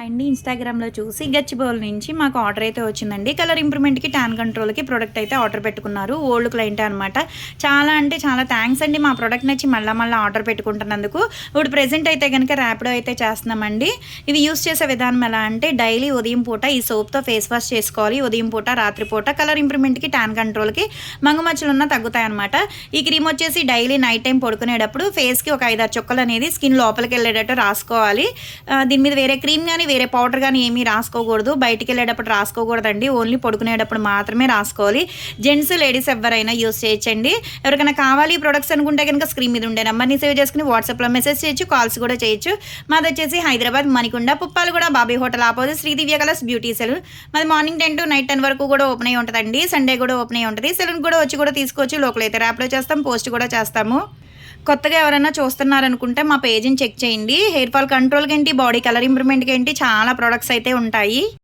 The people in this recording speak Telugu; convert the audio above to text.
అండి ఇన్‌స్టాగ్రామ్‌లో చూసి గచ్చిబౌలి నుంచి మాకు ఆర్డర్ అయితే వచ్చిందండి. కలర్ ఇంప్రూవ్‌మెంట్‌కి, టాన్ కంట్రోల్‌కి ప్రొడక్ట్ అయితే ఆర్డర్ పెట్టుకున్నారు. ఓల్డ్ క్లయింటే అనమాట. చాలా అంటే చాలా థాంక్స్ అండి. మా ప్రొడక్ట్ నచ్చి మళ్ళా ఆర్డర్ పెట్టుకుంటున్నందుకు. ఇప్పుడు ప్రెజెంట్ అయితే గనుక ర్యాపిడో అయితే చేస్తున్నామండి. ఇది యూజ్ చేసే విధానం ఎలా అంటే డైలీ ఉదయం పూట ఈ సోప్‌తో ఫేస్ వాష్ చేసుకోవాలి. ఉదయం పూట, రాత్రి పూట కలర్ ఇంప్రూవ్‌మెంట్‌కి, టాన్ కంట్రోల్‌కి మంగుమచ్చలున్నా తగ్గుతాయన్నమాట. ఈ క్రీమ్ వచ్చేసి డైలీ నైట్ టైం పడుకునేటప్పుడు ఫేస్‌కి ఒక 5, 6 చుక్కలు అనేది స్కిన్ లోపలికెళ్ళేటట్టు రాసుకోవాలి. దీని మీద వేరే క్రీమ్ గానీ, వేరే పౌడర్ గానీ ఏమీ రాసుకోకూడదు. బయటికెళ్ళేటప్పుడు రాసుకోకూడదండి. ఓన్లీ పడుకునేటప్పుడు మాత్రమే రాసుకోవాలి. జెంట్స్, లేడీస్ ఎవ్వరైనా యూజ్ చేయొచ్చండి. ఎవరికైనా కావాలి ప్రొడక్ట్స్ అనుకుంటే కనుక స్క్రీన్ మీద ఉండే నెంబర్‌ని సేవ్ చేసుకొని వాట్సాప్‌లో మెసేజ్ చేయొచ్చు. కాల్స్ కూడా చేయొచ్చు. మాదొచ్చేసి హైదరాబాద్ మణికొండ, పుప్పాలగూడ, బాబీ హోటల్ ఆపోజిట్ శ్రీ దివ్య కలర్స్ బ్యూటీ సెలూన్. మాది మార్నింగ్ 10 to నైట్ 10 వరకు కూడా ఓపెన్ అయ్యి ఉంటదండి. సండే కూడా ఓపెన్ అయ్యి ఉంటది. సెలూన్‌కి కూడా వచ్చి కూడా తీసుకోవచ్చు. లోకల్ అయితే ర్యాపిడో చేస్తాం, పోస్ట్ కూడా చేస్తాము. కొత్తగా ఎవరైనా చూస్తున్నారనుకుంటే మా పేజ్‌ని చెక్ చేయండి. హెయిర్ ఫాల్ కంట్రోల్‌కేంటి, బాడీ కలర్ ఇంప్రూవ్‌మెంట్‌కేంటి చాలా ప్రొడక్ట్స్ అయితే ఉంటాయి.